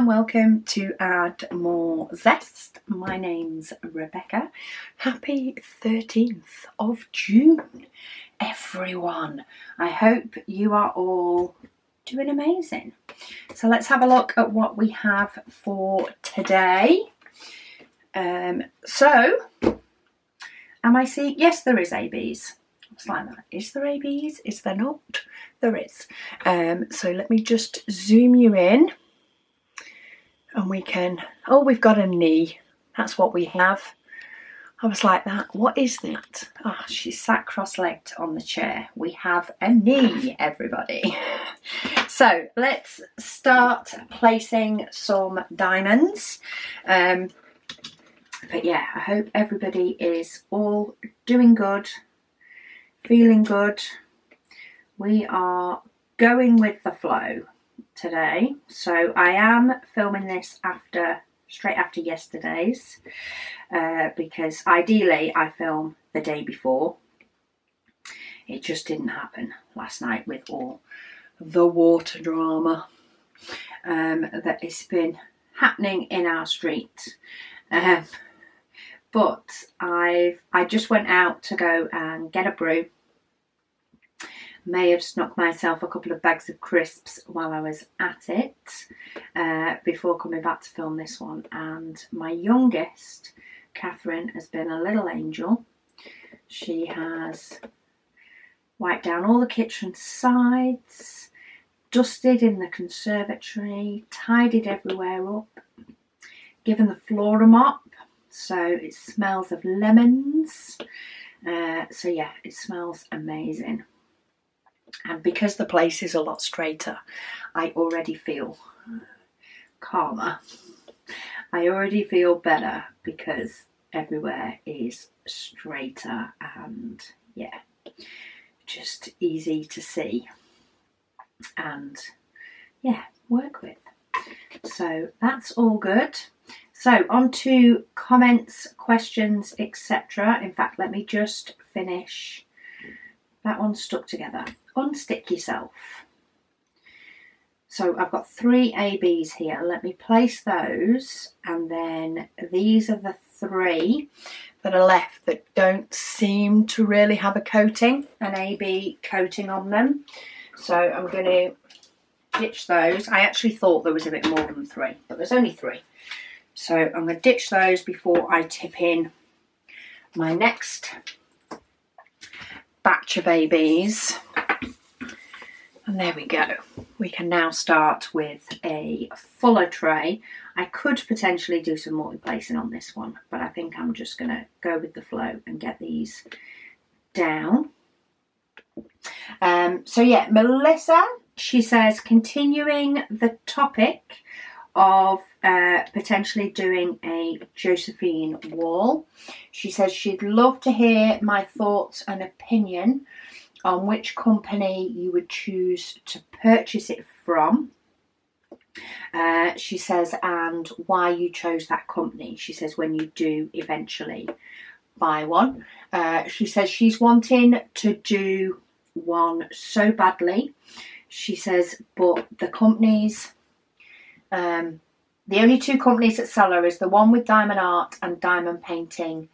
and welcome to Add More Zest. My name's Rebecca. Happy 13th of June, everyone. I hope you are all doing amazing. So let's have a look at what we have for today. Am I seeing? Yes, there is ABs. It's like that. Is there ABs? Is there not? There is. So let me just zoom you in. And we can, oh, we've got a knee. That's what we have. I was like that. What is that? Oh, she's sat cross-legged on the chair. We have a knee, everybody. So let's start placing some diamonds. But yeah, I hope everybody is all doing good, feeling good. We are going with the flow today. So I am filming this straight after yesterday's because ideally I film the day before. It just didn't happen last night with all the water drama that has been happening in our street. But I just went out to go and get a brew. May have snuck myself a couple of bags of crisps while I was at it before coming back to film this one. And my youngest, Catherine, has been a little angel. She has wiped down all the kitchen sides, dusted in the conservatory, tidied everywhere up, given the floor a mop so it smells of lemons. So yeah, it smells amazing. And because the place is a lot straighter, I already feel calmer. I already feel better because everywhere is straighter and yeah, just easy to see and yeah, work with. So that's all good. So on to comments, questions, etc. In fact, let me just finish. That one's stuck together. Unstick yourself. So I've got 3 ABs here. Let me place those, and then these are the 3 that are left that don't seem to really have a coating, an AB coating on them. So I'm going to ditch those. I actually thought there was a bit more than 3, but there's only 3. So I'm going to ditch those before I tip in my next batch of ABs. And there we go. We can now start with a fuller tray. I could potentially do some multi-placing on this one, but I think I'm just going to go with the flow and get these down. So yeah, Melissa, she says, continuing the topic of potentially doing a Josephine wall. She says she'd love to hear my thoughts and opinion on which company you would choose to purchase it from. She says, and why you chose that company. She says, when you do eventually buy one. She says she's wanting to do one so badly. She says, but the companies, the only 2 companies that sell her is the one with diamond art and diamond painting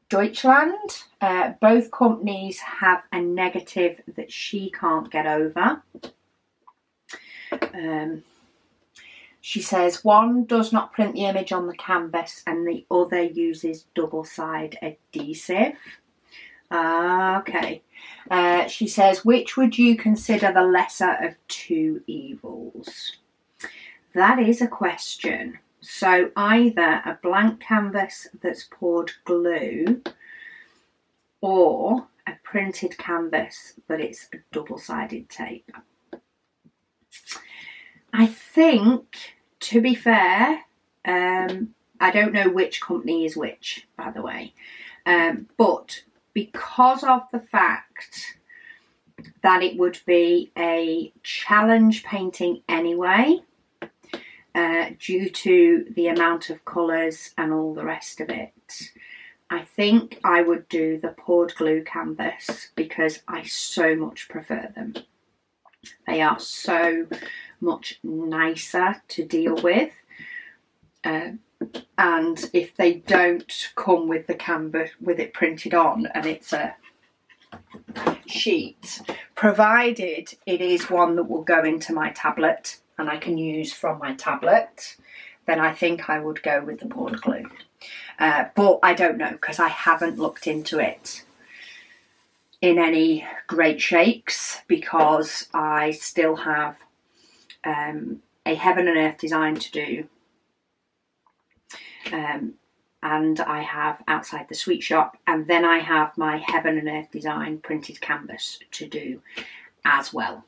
Deutschland. Both companies have a negative that she can't get over. She says one does not print the image on the canvas and the other uses double-side adhesive. Okay. She says, which would you consider the lesser of 2 evils? That is a question. So either a blank canvas that's poured glue or a printed canvas but it's a double-sided tape. I think, to be fair, I don't know which company is which, by the way, but because of the fact that it would be a challenge painting anyway, due to the amount of colours and all the rest of it, I think I would do the poured glue canvas because I so much prefer them. They are so much nicer to deal with. And if they don't come with the canvas with it printed on and it's a sheet, provided it is one that will go into my tablet and I can use from my tablet, then I think I would go with the poured glue. But I don't know, because I haven't looked into it in any great shakes, because I still have a heaven and earth design to do. And I have outside the sweet shop, and then I have my heaven and earth design printed canvas to do as well.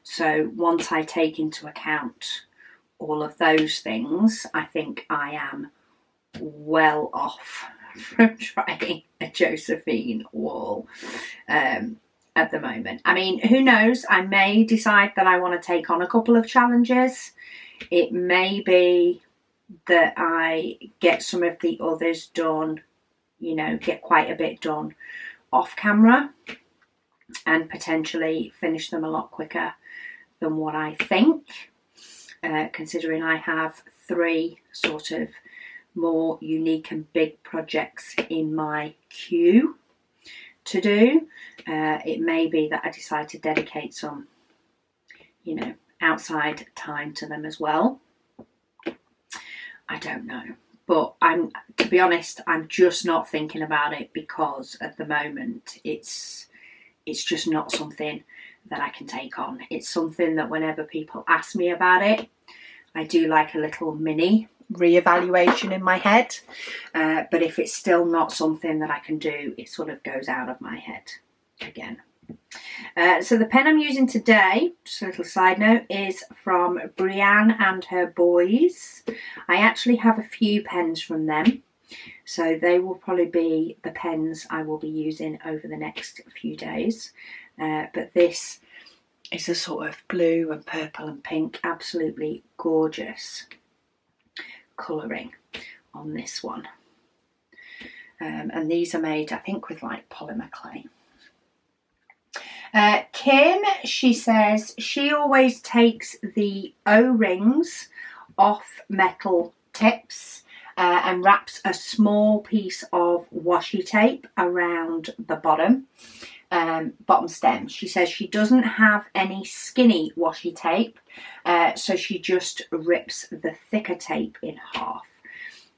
So once I take into account all of those things, I think I am well off from trying a Josephine wall at the moment. I mean, who knows? I may decide that I want to take on a couple of challenges. It may be that I get some of the others done, you know, get quite a bit done off camera and potentially finish them a lot quicker than what I think, considering I have 3 sort of more unique and big projects in my queue to do. It may be that I decide to dedicate some, you know, outside time to them as well. I don't know, but to be honest, I'm just not thinking about it, because at the moment it's just not something that I can take on. It's something that whenever people ask me about it, I do like a little mini re-evaluation in my head, but if it's still not something that I can do, it sort of goes out of my head again. So the pen I'm using today, just a little side note, is from Brianne and her boys. I actually have a few pens from them, so they will probably be the pens I will be using over the next few days. But this is a sort of blue and purple and pink, absolutely gorgeous colouring on this one. And these are made, I think, with like polymer clay. Kim, she says she always takes the O-rings off metal tips and wraps a small piece of washi tape around the bottom stem. She says she doesn't have any skinny washi tape, so she just rips the thicker tape in half.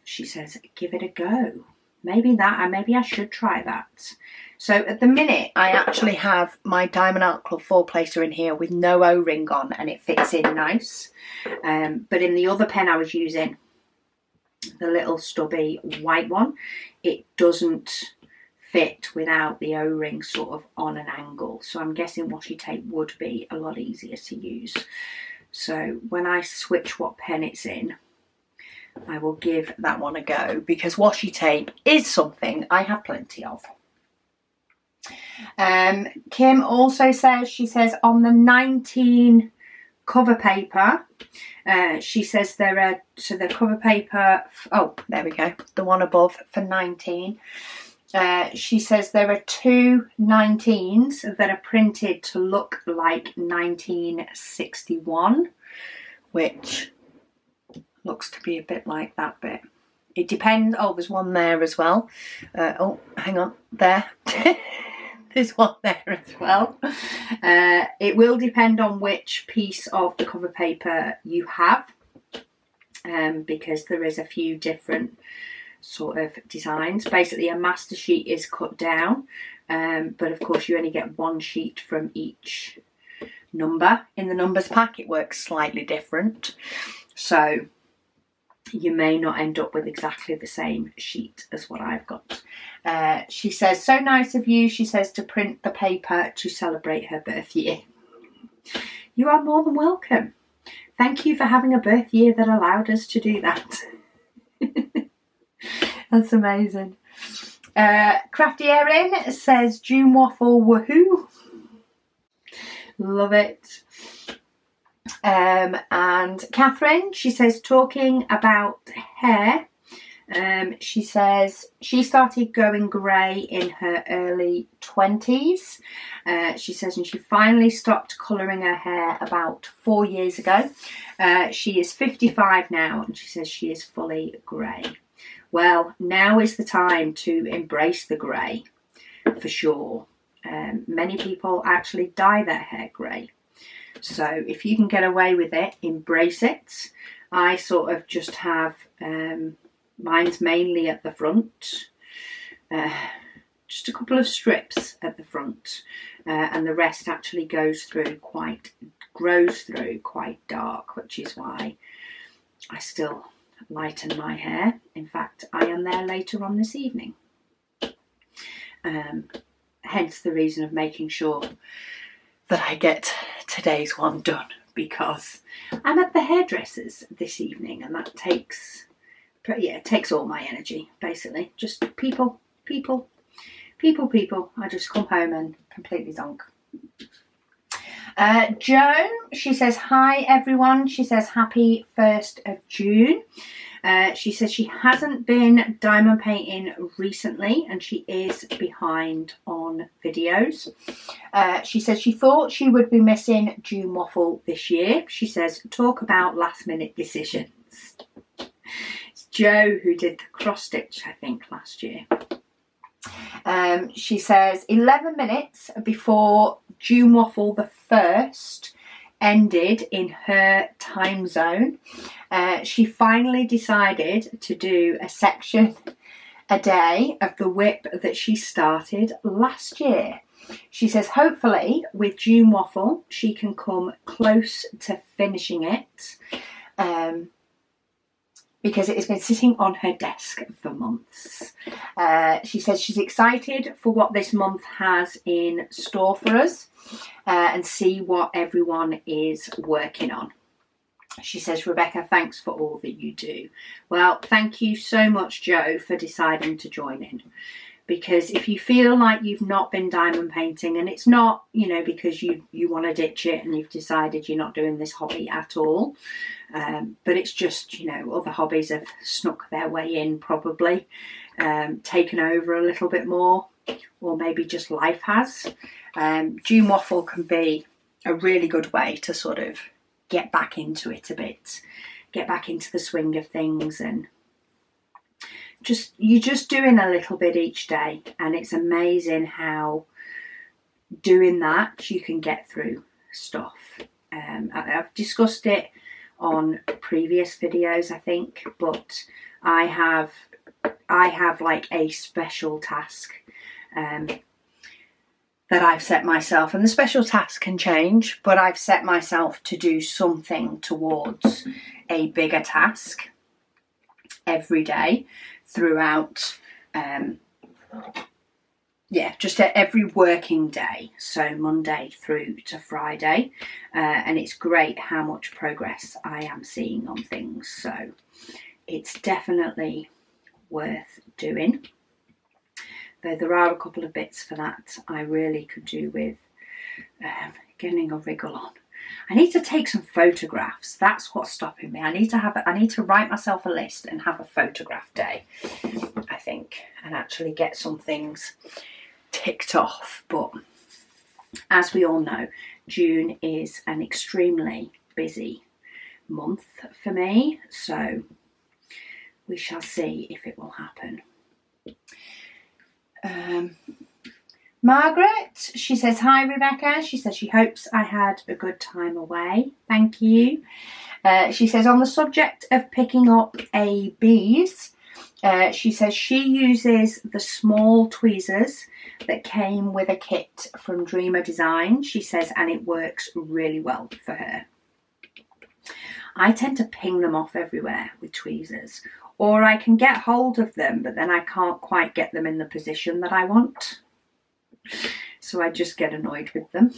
She says, give it a go. Maybe I should try that. So at the minute, I actually have my Diamond Art Club 4-placer in here with no O-ring on, and it fits in nice. But in the other pen I was using, the little stubby white one, it doesn't fit without the O-ring sort of on an angle. So I'm guessing washi tape would be a lot easier to use. So when I switch what pen it's in, I will give that one a go, because washi tape is something I have plenty of. Kim also says, she says on the 19 cover paper, she says there are, so the cover paper, oh, there we go, the one above for 19. She says there are 2 19s that are printed to look like 1961, which looks to be a bit like that bit. It depends. Oh, there's one there as well. Oh, hang on, there. There's one there as well. It will depend on which piece of the cover paper you have, because there is a few different sort of designs. Basically, a master sheet is cut down, but of course you only get 1 sheet from each number. In the numbers pack, it works slightly different, so you may not end up with exactly the same sheet as what I've got. She says, so nice of you, she says, to print the paper to celebrate her birth year. You are more than welcome. Thank you for having a birth year that allowed us to do that. That's amazing. Crafty Erin says, June waffle, woohoo. Love it. And Catherine, she says, talking about hair, She says she started going grey in her early 20s. She says, and she finally stopped colouring her hair about 4 years ago. She is 55 now, and she says she is fully grey. Well, now is the time to embrace the grey, for sure. Many people actually dye their hair grey. So if you can get away with it, embrace it. I sort of just have, mine's mainly at the front, just a couple of strips at the front, and the rest actually grows through quite dark, which is why I still lighten my hair. In fact, I am there later on this evening. Hence the reason of making sure that I get today's one done, because I'm at the hairdresser's this evening, and that takes all my energy, basically. Just people. I just come home and completely zonk. Joan, she says, hi everyone. She says, happy 1st of June. She says she hasn't been diamond painting recently, and she is behind on videos. She says she thought she would be missing June Waffle this year. She says, talk about last minute decisions. It's Jo who did the cross stitch, I think, last year. She says 11 minutes before June Waffle the 1st ended in her time zone, she finally decided to do a section a day of the whip that she started last year. She says hopefully with June Waffle she can come close to finishing it, because it has been sitting on her desk for months. She says she's excited for what this month has in store for us, and see what everyone is working on. She says, Rebecca, thanks for all that you do. Well, thank you so much, Jo, for deciding to join in. Because if you feel like you've not been diamond painting, and it's not, because you want to ditch it and you've decided you're not doing this hobby at all, but it's just, other hobbies have snuck their way in probably, taken over a little bit more, or maybe just life has. June Waffle can be a really good way to sort of get back into it a bit, get back into the swing of things, and you're just doing a little bit each day, and it's amazing how doing that you can get through stuff. I've discussed it on previous videos, I think, but I have like a special task that I've set myself, and the special task can change, but I've set myself to do something towards a bigger task every day throughout, just every working day, so Monday through to Friday, and it's great how much progress I am seeing on things, so it's definitely worth doing. Though there are a couple of bits for that I really could do with getting a wriggle on. I need to take some photographs. That's what's stopping me. I need to write myself a list and have a photograph day, I think, and actually get some things ticked off. But as we all know, June is an extremely busy month for me, so we shall see if it will happen. Margaret, she says, hi Rebecca. She says she hopes I had a good time away. Thank you. She says, on the subject of picking up ABs, she says she uses the small tweezers that came with a kit from Dreamer Design. She says, and it works really well for her. I tend to ping them off everywhere with tweezers, or I can get hold of them, but then I can't quite get them in the position that I want. So I just get annoyed with them.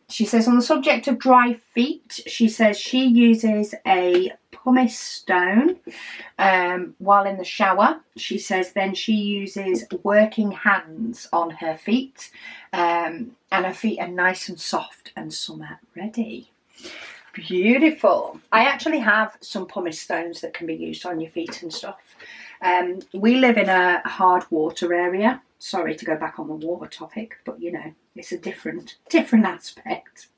She says, on the subject of dry feet, she says she uses a pumice stone while in the shower. She says then she uses working hands on her feet, and her feet are nice and soft and summer ready. Beautiful. I actually have some pumice stones that can be used on your feet and stuff. We live in a hard water area. Sorry to go back on the water topic, but you know, it's a different aspect.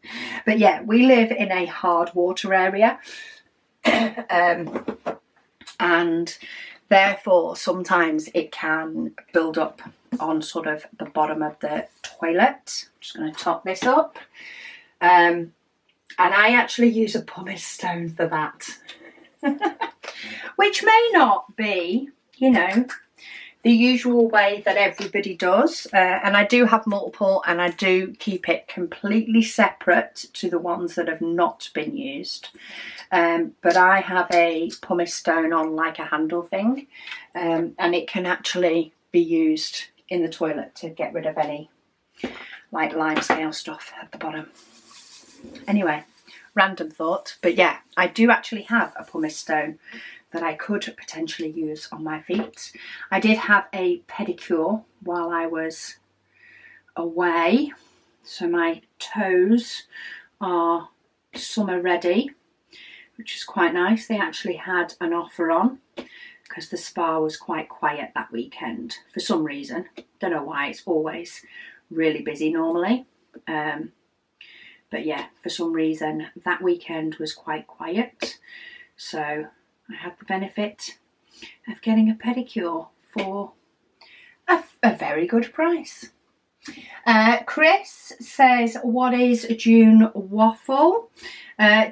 But yeah, we live in a hard water area. And therefore sometimes it can build up on sort of the bottom of the toilet. I'm just going to top this up. And I actually use a pumice stone for that. Which may not be, you know, the usual way that everybody does. And I do have multiple, and I do keep it completely separate to the ones that have not been used. But I have a pumice stone on like a handle thing, and it can actually be used in the toilet to get rid of any like limescale stuff at the bottom. Anyway, random thought, but yeah, I do actually have a pumice stone that I could potentially use on my feet. I did have a pedicure while I was away, so my toes are summer ready, which is quite nice. They actually had an offer on because the spa was quite quiet that weekend for some reason. Don't know why, it's always really busy normally. But yeah, for some reason that weekend was quite quiet. So I had the benefit of getting a pedicure for a very good price. Chris says, what is June Waffle?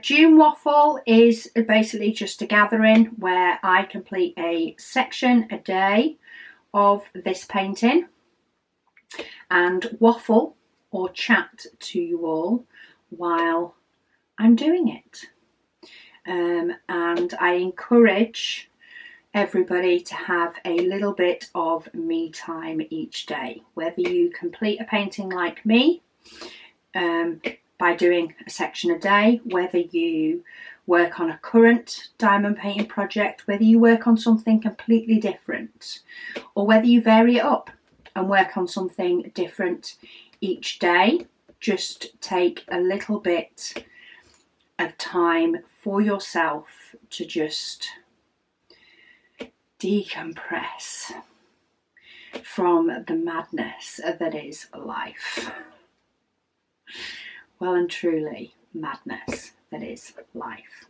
June Waffle is basically just a gathering where I complete a section a day of this painting and waffle or chat to you all while I'm doing it. And I encourage everybody to have a little bit of me time each day, whether you complete a painting like me by doing a section a day, whether you work on a current diamond painting project, whether you work on something completely different, or whether you vary it up and work on something different each day. Just take a little bit of time for yourself to just decompress from the madness that is life. Well and truly, madness that is life.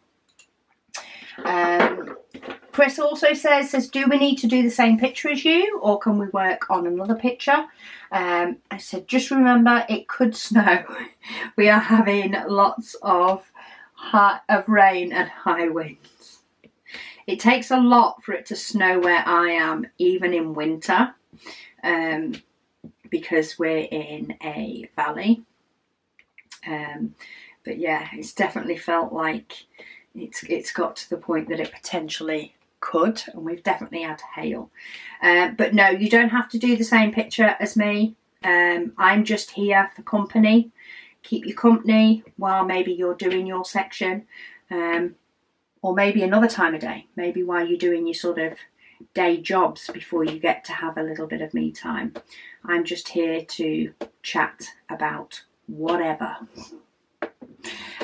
Chris also says, do we need to do the same picture as you, or can we work on another picture? I said, just remember, it could snow. We are having lots of rain and high winds. It takes a lot for it to snow where I am, even in winter, because we're in a valley. But yeah, it's definitely felt like it's got to the point that it potentially could, and we've definitely had hail. But no, you don't have to do the same picture as me. I'm just here for company. Keep you company while maybe you're doing your section, or maybe another time of day, maybe while you're doing your sort of day jobs before you get to have a little bit of me time. I'm just here to chat about whatever.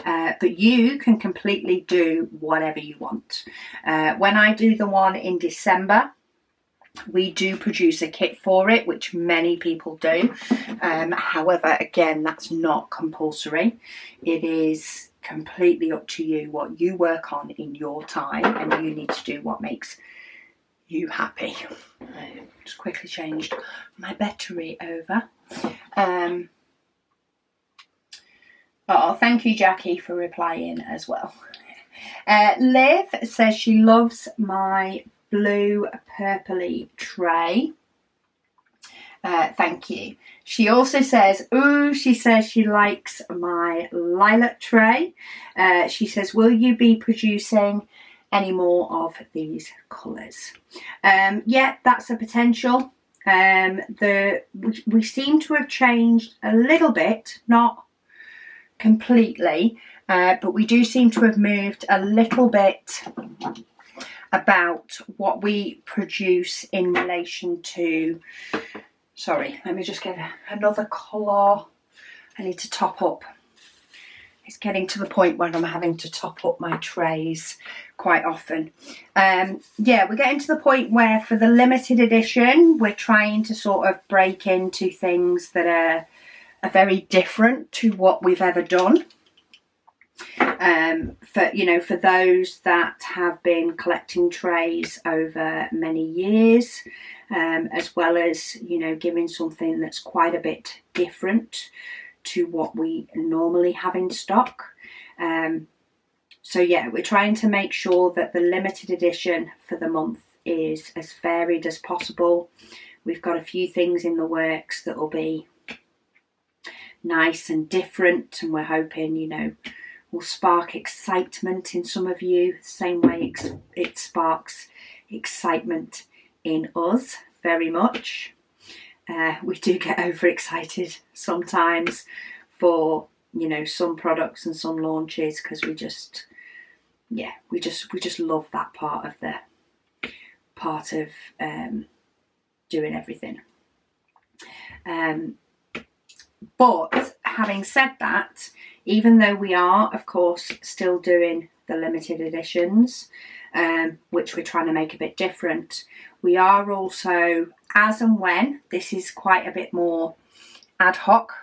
But you can completely do whatever you want. When I do the one in December, we do produce a kit for it, which many people do. However, again, that's not compulsory. It is completely up to you what you work on in your time, and you need to do what makes you happy. Just quickly changed my battery over. Oh, thank you, Jackie, for replying as well. Liv says she loves my blue purpley tray. Thank you. She also says, she says she likes my lilac tray. She says, will you be producing any more of these colours? Yeah, that's a potential. We seem to have changed a little bit, not completely, but we do seem to have moved a little bit about what we produce in relation to, sorry, let me just get another colour. I need to top up It's getting to the point where I'm having to top up my trays quite often. Yeah, we're getting to the point where for the limited edition, we're trying to sort of break into things that are very different to what we've ever done. For those that have been collecting trays over many years, as well as, giving something that's quite a bit different to what we normally have in stock. So yeah, we're trying to make sure that the limited edition for the month is as varied as possible. We've got a few things in the works that will be nice and different, and we're hoping, will spark excitement in some of you, the same way it sparks excitement in us very much. We do get overexcited sometimes for some products and some launches, because we just love that part of doing everything. But having said that, even though we are, of course, still doing the limited editions, which we're trying to make a bit different, we are also, as and when, this is quite a bit more ad hoc,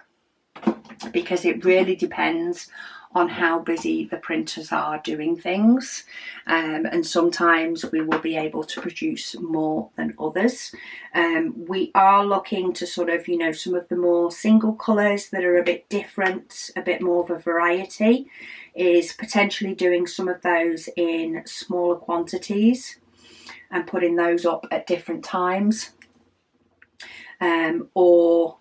because it really depends on how busy the printers are doing things, and sometimes we will be able to produce more than others. We are looking to sort of, some of the more single colours that are a bit different, a bit more of a variety, is potentially doing some of those in smaller quantities and putting those up at different times, or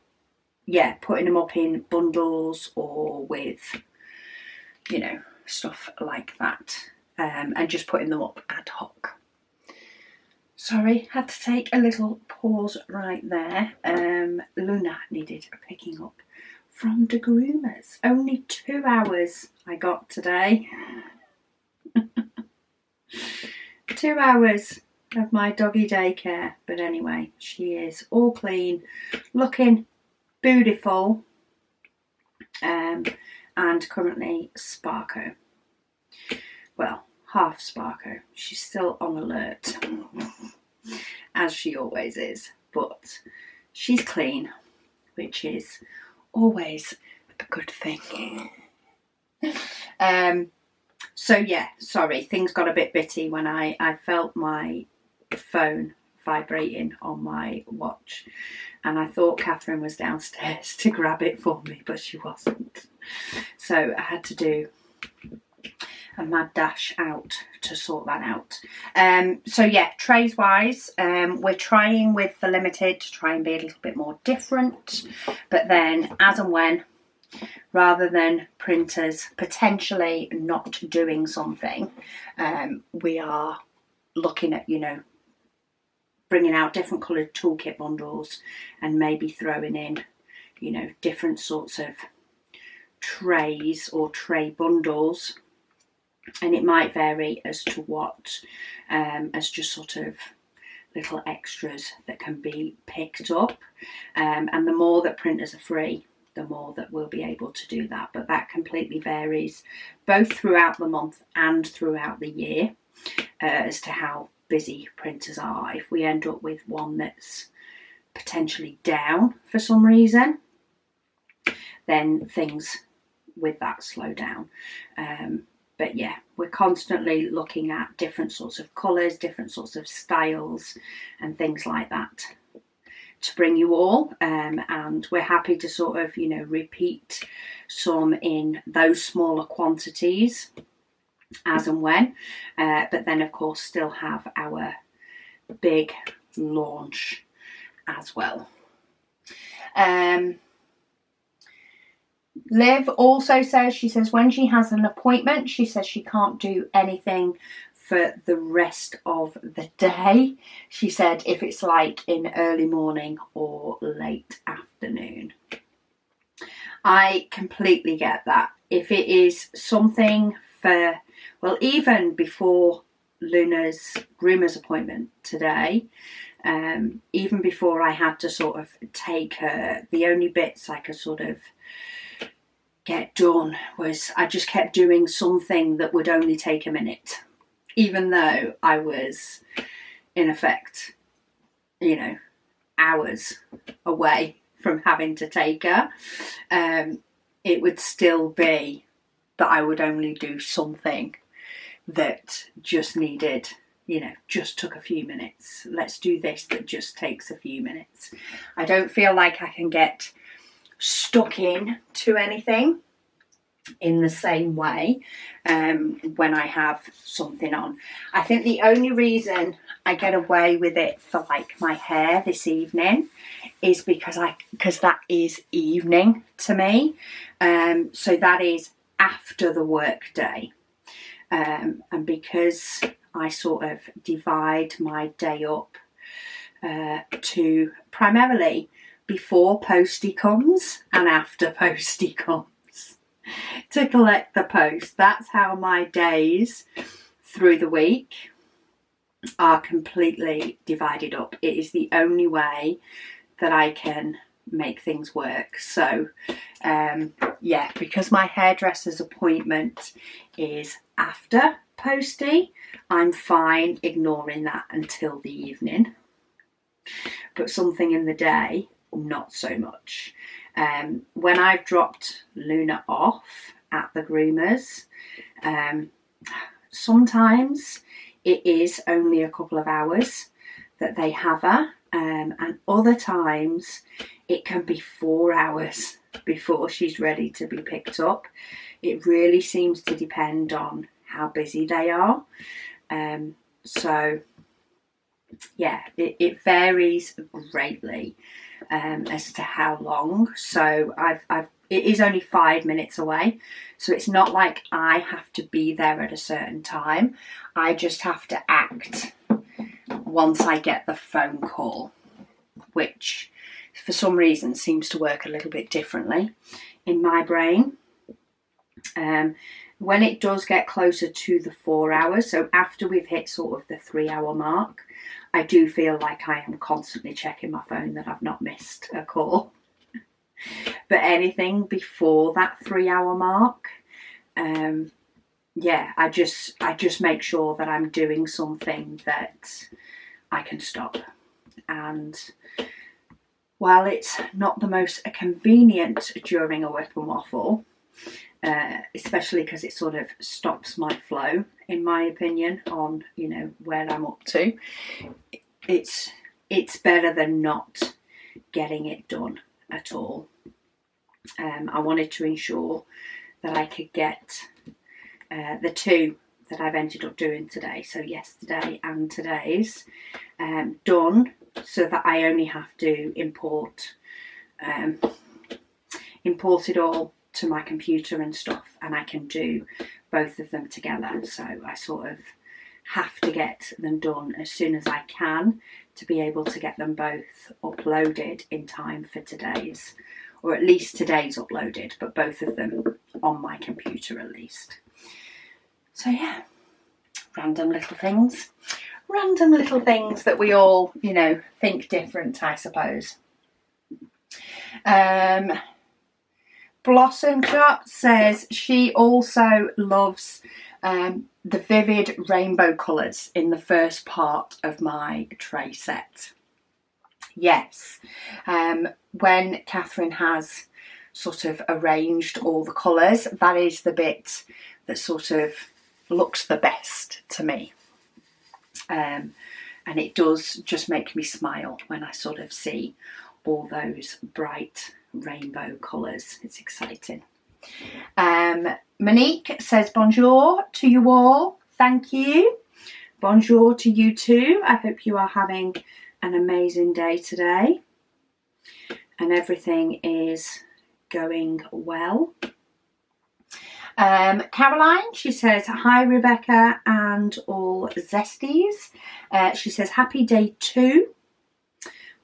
putting them up in bundles or with stuff like that, and just putting them up ad hoc. Sorry, had to take a little pause right there. Luna needed picking up from the groomers. Only 2 hours I got today. 2 hours of my doggy daycare, but anyway, she is all clean, looking beautiful, and currently Sparko. Well, half Sparko. She's still on alert, as she always is, but she's clean, which is always a good thing. So yeah, sorry, things got a bit bitty when I felt my phone vibrating on my watch, and I thought Catherine was downstairs to grab it for me, but she wasn't. So I had to do a mad dash out to sort that out. So yeah, trays wise, we're trying with the limited to try and be a little bit more different, but then as and when, rather than printers potentially not doing something, we are looking at, bringing out different coloured toolkit bundles and maybe throwing in, different sorts of trays or tray bundles. And it might vary as to what, as just sort of little extras that can be picked up. And the more that printers are free, the more that we'll be able to do that. But that completely varies both throughout the month and throughout the year, as to how busy printers are. If we end up with one that's potentially down for some reason, then things with that slow down. But yeah, we're constantly looking at different sorts of colours, different sorts of styles and things like that to bring you all, and we're happy to sort of, repeat some in those smaller quantities as and when, but then of course still have our big launch as well. Liv also says, she says when she has an appointment, she says she can't do anything for the rest of the day. She said if it's like in early morning or late afternoon. I completely get that. If it is something for, well, even before Luna's groomer's appointment today, even before I had to sort of take her, the only bits I could sort of get done was I just kept doing something that would only take a minute, even though I was in effect, you know, hours away from having to take her. It would still be that I would only do something that just needed, you know, just took a few minutes. Let's do this that just takes a few minutes. I don't feel like I can get stuck in to anything in the same way when I have something on. I think the only reason I get away with it for like my hair this evening is because that is evening to me. So that is after the work day. And because I sort of divide my day up to primarily before Postie comes and after Postie comes to collect the post. That's how my days through the week are completely divided up. It is the only way that I can make things work. So yeah, because my hairdresser's appointment is after Postie, I'm fine ignoring that until the evening. But something in the day, not so much. When I've dropped Luna off at the groomers, sometimes it is only a couple of hours that they have her, and other times it can be 4 hours before she's ready to be picked up. It really seems to depend on how busy they are. So yeah, it varies greatly as to how long. So it is only 5 minutes away, so it's not like I have to be there at a certain time. I just have to act once I get the phone call, which for some reason seems to work a little bit differently in my brain. When it does get closer to the 4 hours, so after we've hit sort of the 3 hour mark, I do feel like I am constantly checking my phone that I've not missed a call. But anything before that 3 hour mark, yeah, I just make sure that I'm doing something that I can stop. And while it's not the most convenient during a whip and waffle, especially because it sort of stops my flow, in my opinion, on, you know, where I'm up to, it's better than not getting it done at all. I wanted to ensure that I could get the two that I've ended up doing today, so yesterday and today's, done, so that I only have to import it all to my computer and stuff, and I can do both of them together. So I sort of have to get them done as soon as I can to be able to get them both uploaded in time for today's, or at least today's uploaded, but both of them on my computer at least. So yeah, random little things that we all, you know, think different, I suppose. Blossom Shot says she also loves the vivid rainbow colours in the first part of my tray set. Yes, when Catherine has sort of arranged all the colours, that is the bit that sort of looks the best to me. And it does just make me smile when I sort of see all those bright rainbow colours. It's exciting. Monique says bonjour to you all. Thank you. Bonjour to you too. I hope you are having an amazing day today and everything is going well. Caroline, she says, hi Rebecca and all zesties. She says, happy day 2.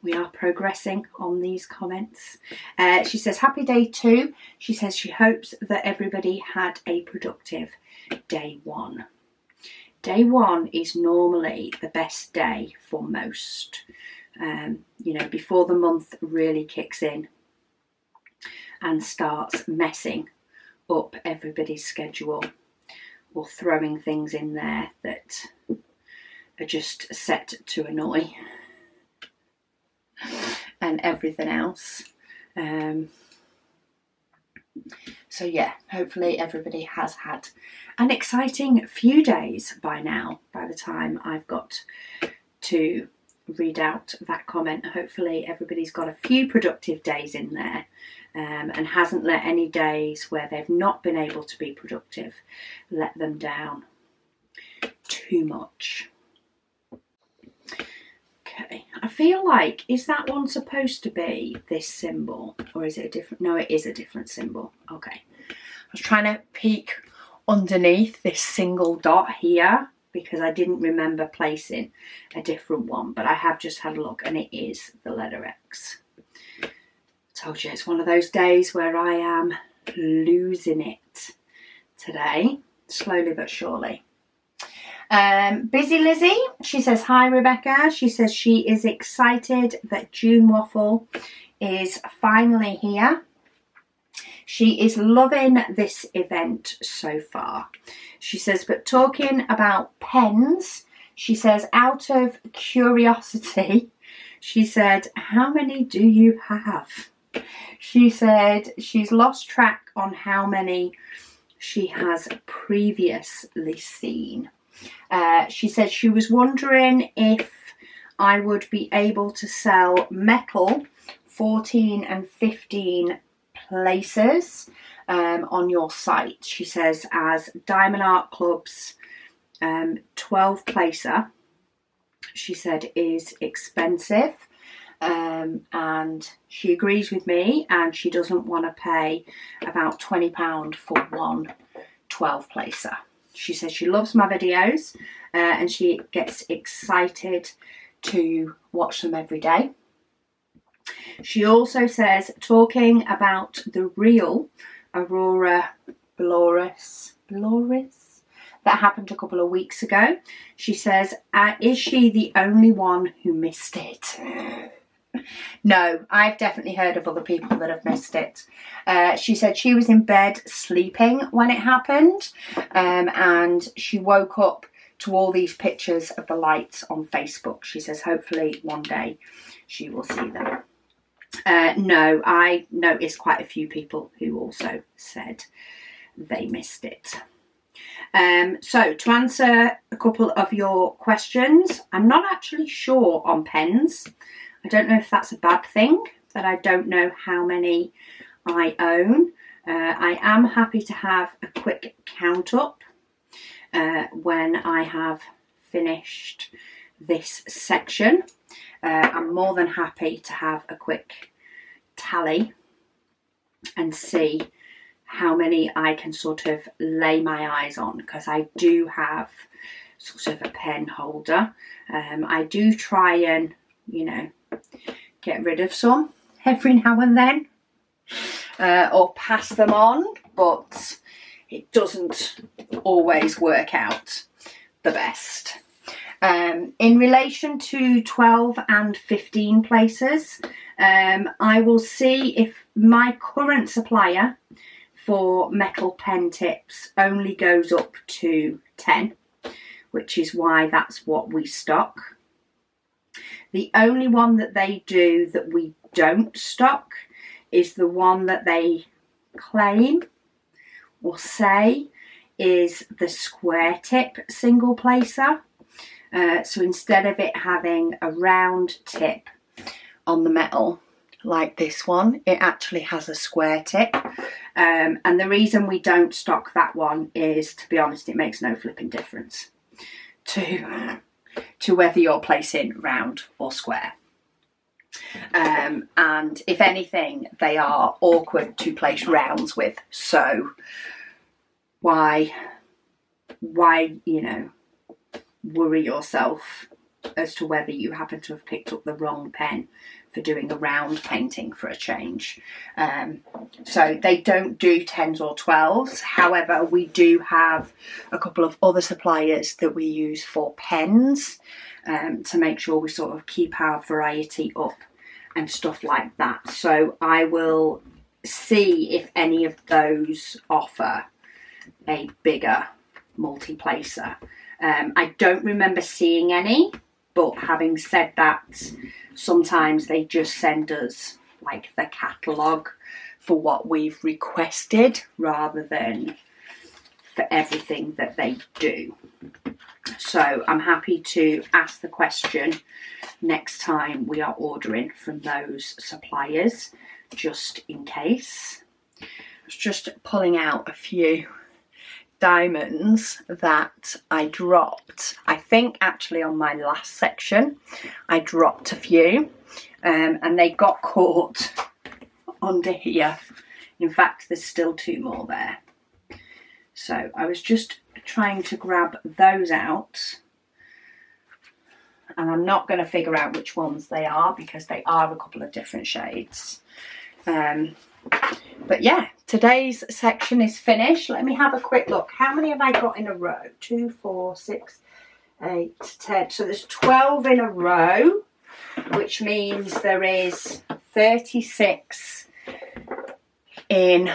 We are progressing on these comments. She says, happy day 2. She says she hopes that everybody had a productive day 1. Day 1 is normally the best day for most. You know, before the month really kicks in and starts messing up everybody's schedule or throwing things in there that are just set to annoy and everything else. So yeah, hopefully everybody has had an exciting few days by now, by the time I've got to read out that comment. Hopefully everybody's got a few productive days in there, and hasn't let any days where they've not been able to be productive let them down too much. Okay, I feel like, is that one supposed to be this symbol, or is it a different? No, it is a different symbol. Okay, I was trying to peek underneath this single dot here because I didn't remember placing a different one, but I have just had a look and it is the letter X. I told you it's one of those days where I am losing it today, slowly but surely. Busy Lizzie, she says, hi Rebecca. She says she is excited that June Waffle is finally here. She is loving this event so far. She says, but talking about pens, she says, out of curiosity, she said, how many do you have? She said she's lost track on how many she has previously seen. She said she was wondering if I would be able to sell metal 14 and 15 places on your site. She says as Diamond Art Club's 12 placer, she said, is expensive, and she agrees with me, and she doesn't want to pay about £20 for one 12 placer. She says she loves my videos, and she gets excited to watch them every day. She also says, talking about the real Aurora Borealis that happened a couple of weeks ago, she says, is she the only one who missed it? No, I've definitely heard of other people that have missed it. She said she was in bed sleeping when it happened, and she woke up to all these pictures of the lights on Facebook. She says hopefully one day she will see them. No, I noticed quite a few people who also said they missed it. So to answer a couple of your questions, I'm not actually sure on pens. I don't know if that's a bad thing, that I don't know how many I own. I am happy to have a quick count up when I have finished this section. I'm more than happy to have a quick tally and see how many I can sort of lay my eyes on, because I do have sort of a pen holder. I do try and, get rid of some every now and then, or pass them on, but it doesn't always work out the best. In relation to 12 and 15 places, I will see if my current supplier for metal pen tips only goes up to 10, which is why that's what we stock. The only one that they do that we don't stock is the one that they claim or say is the square tip single placer. So instead of it having a round tip on the metal like this one, it actually has a square tip. And the reason we don't stock that one is, to be honest, it makes no flipping difference to whether you're placing round or square. And if anything, they are awkward to place rounds with. So why worry yourself as to whether you happen to have picked up the wrong pen for doing a round painting for a change. So they don't do 10s or 12s. However, we do have a couple of other suppliers that we use for pens, to make sure we sort of keep our variety up and stuff like that. So I will see if any of those offer a bigger multi-placer. I don't remember seeing any, but having said that, sometimes they just send us like the catalogue for what we've requested rather than for everything that they do. So I'm happy to ask the question next time we are ordering from those suppliers, just in case. I was just pulling out a few diamonds that I dropped. I think actually on my last section I dropped a few and they got caught under here. In fact, there's still 2 more there. So I was just trying to grab those out, and I'm not going to figure out which ones they are because they are a couple of different shades. But yeah, today's section is finished. Let me have a quick look. How many have I got in a row? 2, 4, 6, 8, 10. So there's 12 in a row, which means there is 36 in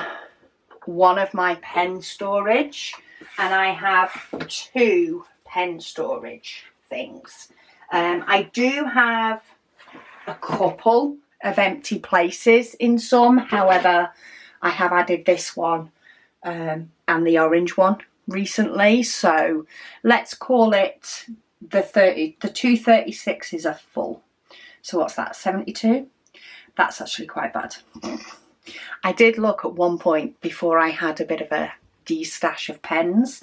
one of my pen storage, and I have 2 pen storage things. I do have a couple of empty places in some, however I have added this one and the orange one recently, so let's call it the 236s are full. So what's that, 72? That's actually quite bad. I did look at one point before I had a bit of a de-stash of pens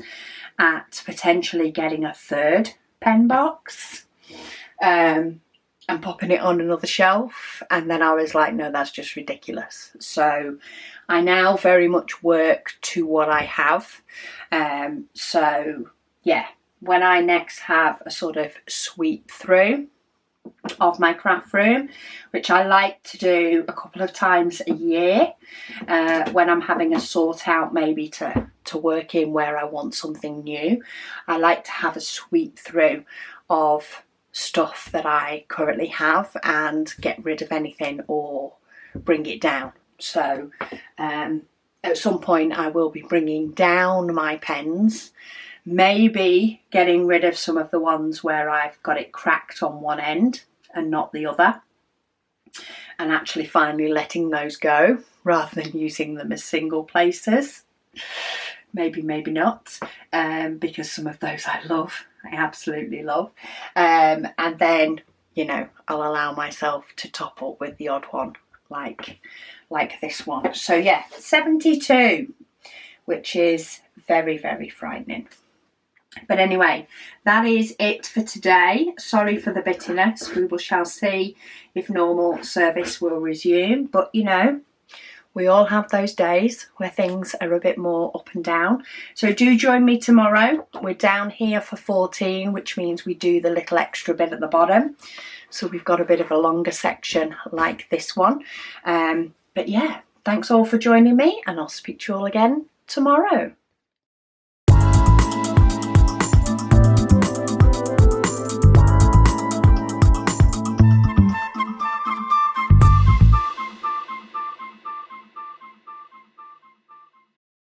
at potentially getting a 3rd pen box and popping it on another shelf, and then I was like, no, that's just ridiculous. So I now very much work to what I have. So yeah, when I next have a sort of sweep through of my craft room, which I like to do a couple of times a year, when I'm having a sort out maybe to work in where I want something new, I like to have a sweep through of stuff that I currently have and get rid of anything or bring it down. So at some point I will be bringing down my pens, maybe getting rid of some of the ones where I've got it cracked on one end and not the other, and actually finally letting those go rather than using them as single placers. Maybe, maybe not, because some of those I love, I absolutely love. And then, you know, I'll allow myself to top up with the odd one, like this one. So yeah, 72, which is very, very frightening. But anyway, that is it for today. Sorry for the bittiness. We shall see if normal service will resume. But, you know, we all have those days where things are a bit more up and down. So do join me tomorrow. We're down here for 14, which means we do the little extra bit at the bottom. So we've got a bit of a longer section like this one. But yeah, thanks all for joining me, and I'll speak to you all again tomorrow.